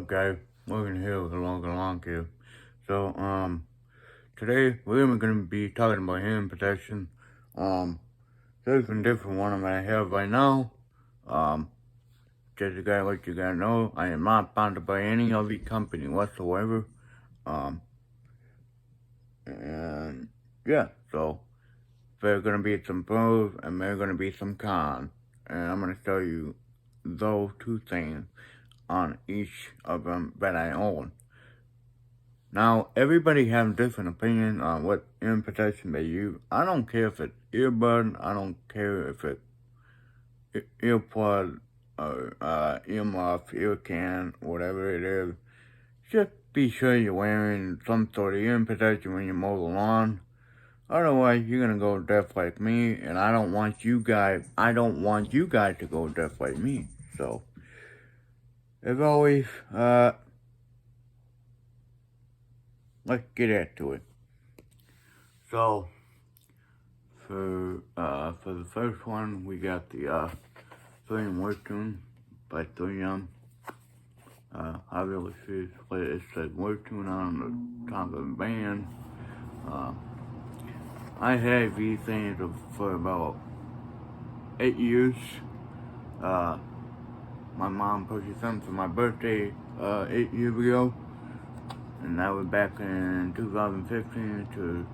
guys? Mowing here with a long here. So, today we're gonna be talking about hearing protection. There's a different one I have right now. Just to guys let you guys know, I am not sponsored by any other company whatsoever. And yeah, so there's gonna be some pros and there's gonna be some cons, and I'm gonna show you those two things on each of them that I own. Now, everybody has different opinions on what ear protection they use. I don't care if it's earbud, I don't care if it's earplug, or earmuff, ear can, whatever it is. Just be sure you're wearing some sort of ear protection when you mow the lawn. Otherwise, you're gonna go deaf like me, and I don't want you guys to go deaf like me. So, as always, let's get into it. So, for the first one, we got the 3-in word tune by 3M. Obviously, it said word tune on the top of the band. I had these things for about 8 years. My mom purchased them for my birthday 8 years ago. And that was back in 2015 to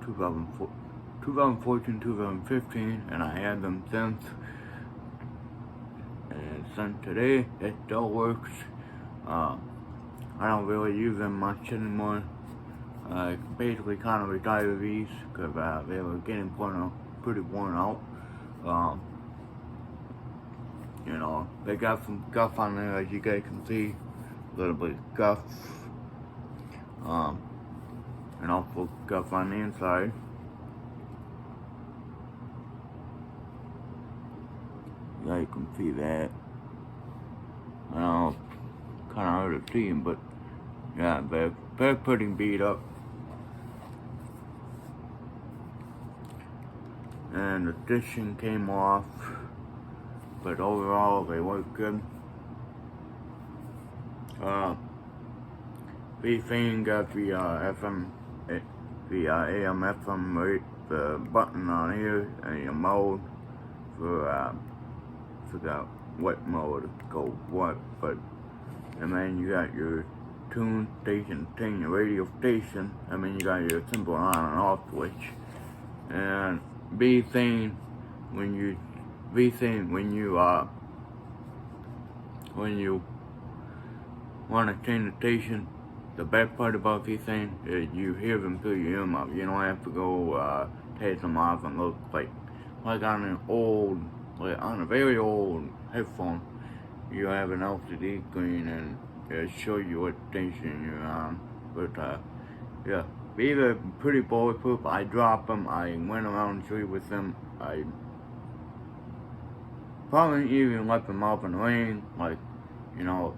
2014, 2015, and I had them since. And since today, it still works. I don't really use them much anymore. I basically kind of retired these because they were getting pretty worn out. You know, they got some guff on there, as you guys can see, a little bit of guff. And also guff on the inside. Yeah, you can see that. I know, kind of hard to see them, but yeah, they're pretty beat up. And the stitching came off, but overall they work good. These things got the AM FM rate, the button on here, and your mode for forgot what mode to go what, but and then you got your tune station, your radio station, and then you got your simple on and off switch. And be saying when you want to change the station, the best part about these things is you hear them through your earmuff. You don't have to go take them off and look like on a very old headphone. You have an LCD screen and it'll show you what station you're on. But yeah, these are pretty bulletproof. I dropped them. I went around and showed with them. I probably even left them out in the rain. Like, you know,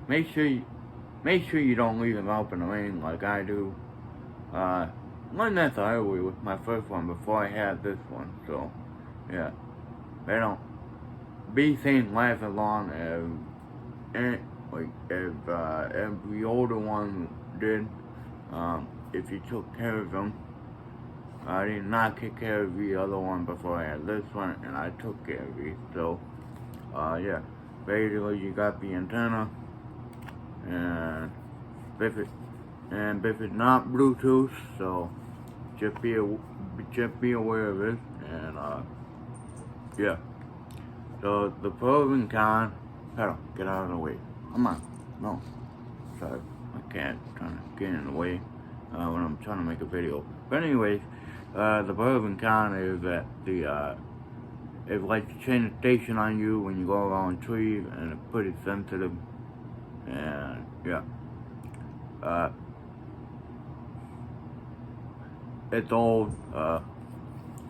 make sure you don't leave them out in the rain like I do. Learned that the hard way with my first one before I had this one. So yeah, they don't. These things last as long as the older one did. If you took care of them. I did not take care of the other one before I had this one, and I took care of it. So, yeah, basically you got the antenna, and if it's not Bluetooth, so just be aware of it, and yeah. So the pros and cons. Pedal, get out of the way. Come on, no, sorry, I can't. Trying to get in the way when I'm trying to make a video. But anyways. The pros and cons is that it likes to change the station on you when you go around trees, and it's pretty sensitive. And yeah, it's old.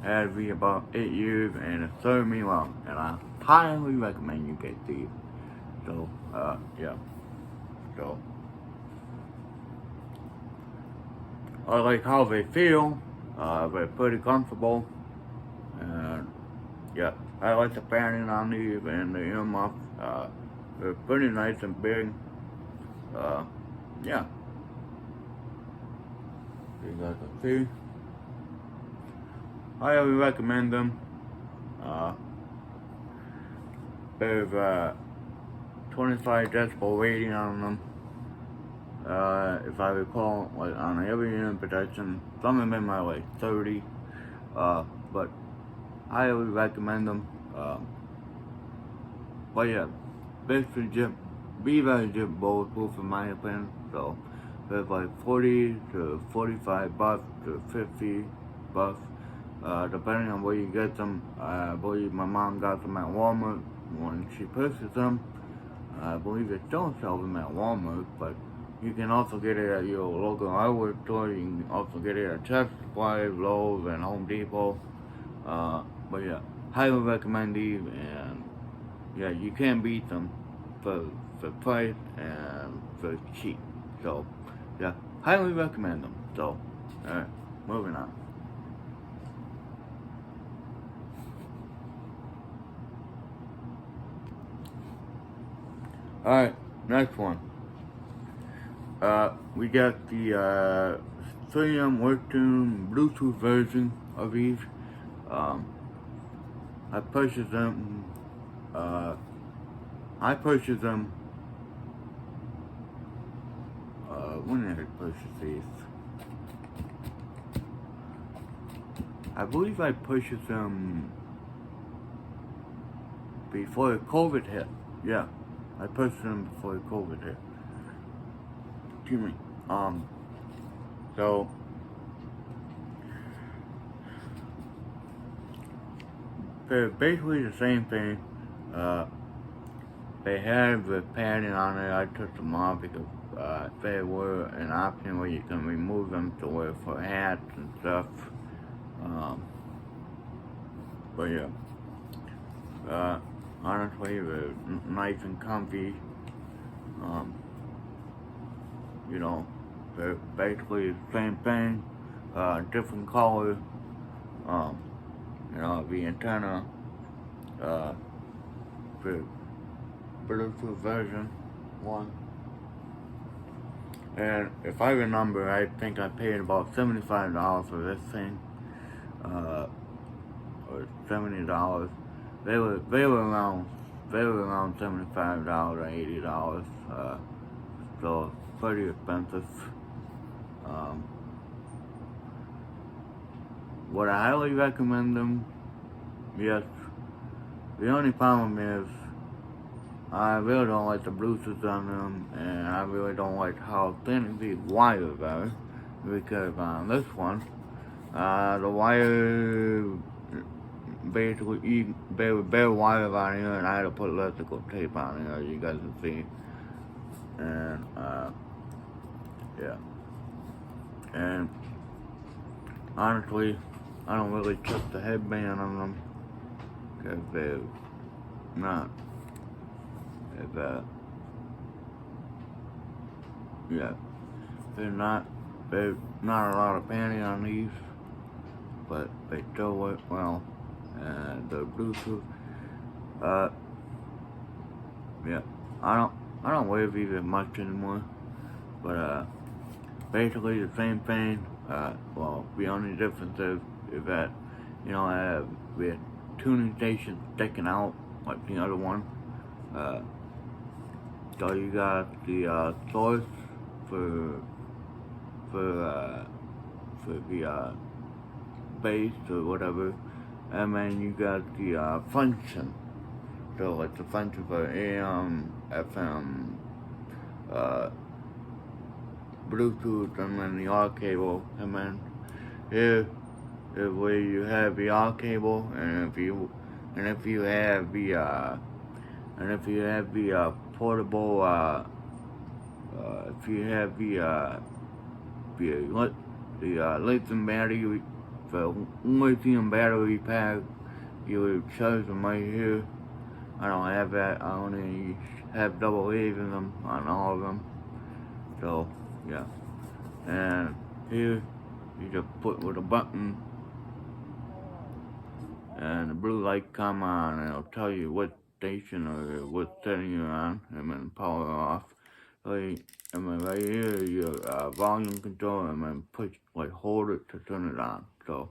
Had to be about 8 years, and it served me well. And I highly recommend you get these. So yeah, so I like how they feel. They're pretty comfortable, and yeah, I like the padding on these and the earmuff. They're pretty nice and big. Yeah, you guys can see. I highly recommend them. Uh, there's 25 decibel rating on them. If I recall, like on every unit protection, some of them are like 30. But I highly recommend them. But yeah, basically just be very just bulletproof in my opinion. So there's like 40 to 45 bucks to 50 bucks, depending on where you get them. I believe my mom got them at Walmart when she purchased them. I believe they don't sell them at Walmart, but you can also get it at your local hardware store. You can also get it at Tractor Supply, Lowe's, and Home Depot. But yeah, highly recommend these, and yeah, you can't beat them for price and for cheap. So yeah, highly recommend them. So alright, moving on. Alright, next one. We got the 3M Worktune Bluetooth version of these. I purchased them. I purchased them. When did I purchase these? I believe I purchased them before COVID hit. Yeah, I purchased them before COVID hit. Excuse me. So they're basically the same thing. They had the padding on it. I took them off because they were an option where you can remove them to wear for hats and stuff. But yeah, honestly, they're nice and comfy. You know, they're basically the same thing, different color. You know, the antenna, the Bluetooth version 1. And if I remember, I think I paid about $75 for this thing, or $70. They were around $75 or $80. So pretty expensive. Would I highly recommend them? Yes. The only problem is I really don't like the Bluetooth on them, and I really don't like how thin these wires are, because on this one, the wire basically bare wires on here, and I had to put electrical tape on here, as you guys can see. And yeah. And honestly, I don't really trust the headband on them, because they're not yeah, there's not a lot of padding on these, but they still work well. And the Bluetooth, yeah, I don't wear these as much anymore, but basically the same thing. Well, the only difference is that, you know, I have the tuning station sticking out like the other one. So you got the source for the bass or whatever, and then you got the function. So like the function for AM, FM, Bluetooth, and then the R cable, and then here is where you have the R cable, and if you have the portable, if you have the lithium battery, the lithium battery pack, you would charge them right here. I don't have that. I only have double A's in them on all of them. So yeah, and here you just put with a button, and the blue light come on, and it'll tell you what station or what setting you're on, and then power off. like, and then right here, your volume control, and then push, like, hold it to turn it on. So,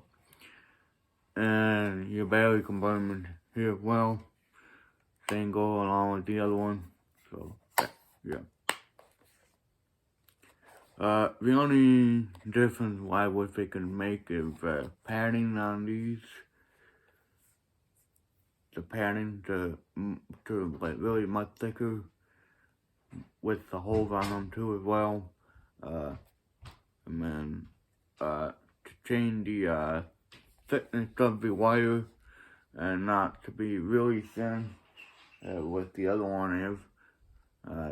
and your battery compartment here, well, same go along with the other one. So, yeah. The only difference I wish they could make is padding on these. The padding to like really much thicker with the holes on them too as well. And then to change the thickness of the wire and not to be really thin with the other one is.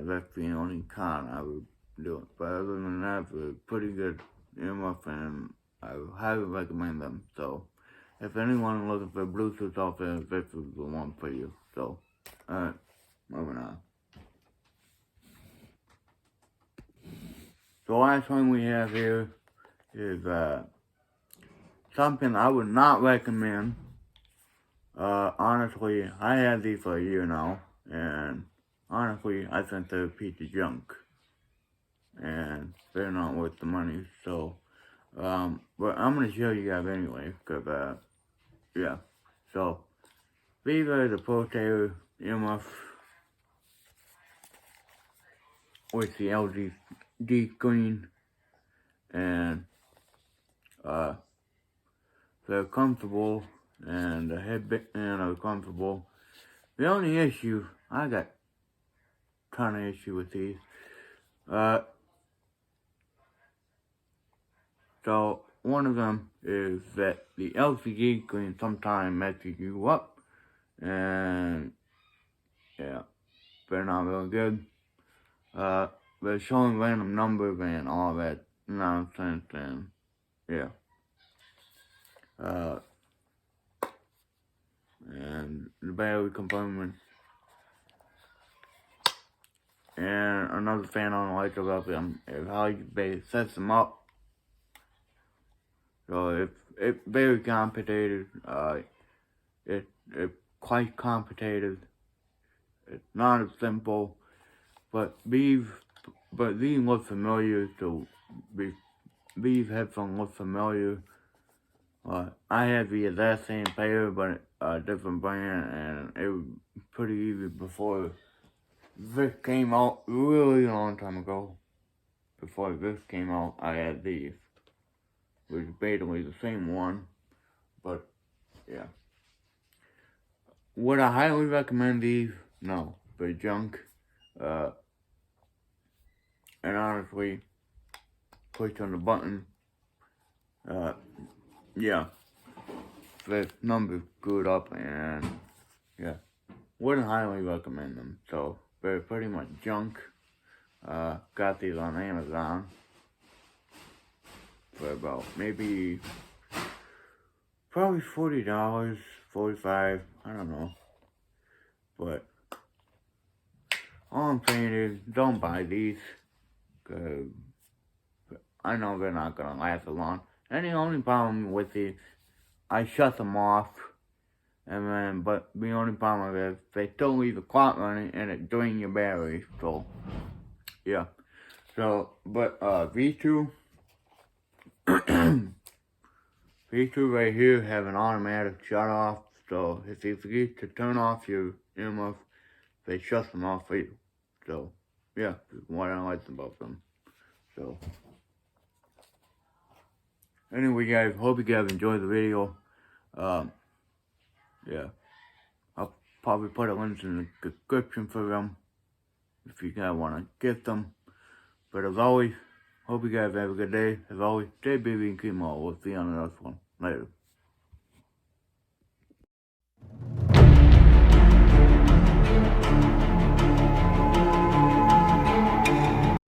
That's the only con I would do it. But other than that, they're pretty good earmuffs and I highly recommend them. So if anyone looking for Bluetooth out there, this is the one for you. So, alright, moving on. The last one we have here is something I would not recommend. Honestly, I had these for a year now, and honestly, I think they're a piece of junk. And they're not worth the money, so, but I'm gonna show you guys anyway, cause, yeah. So, these are the Protator earmuffs with the LCD screen, and, they're comfortable, and the headband are comfortable. The only issue, I got a ton of issue with these, so one of them is that the LCD screen sometimes messes you up, and yeah, they're not really good. They're showing random numbers and all that nonsense, and yeah. And the battery compartment. And another thing I don't like about them is how they set them up. So it's very complicated. It's quite complicated. It's not as simple, but these look familiar. So these headphones look familiar. I had the exact same pair, but a different brand, and it was pretty easy before this came out. Really long time ago. Before this came out, I had these, which is basically the same one, but yeah. Would I highly recommend these? No, they're junk. And honestly, push on the button. Yeah, the numbers screwed up, and yeah, wouldn't highly recommend them. So they're pretty much junk. Got these on Amazon for about maybe probably $40, $45, I don't know. But all I'm saying is don't buy these, cause I know they're not gonna last so long. And the only problem with these, I shut them off, and then, but the only problem is they still leave the clock running and it drains your battery, so, yeah. So, but, these two, these two right here have an automatic shut off, so if you forget to turn off your earmuffs, they shut them off for you. So, yeah, that's what I like about them. So, anyway, guys, hope you guys enjoyed the video. Yeah, I'll probably put a link in the description for them if you guys want to get them. But as always, hope you guys have a good day. As always, stay busy and keep them all. We'll see you on the next one. Later.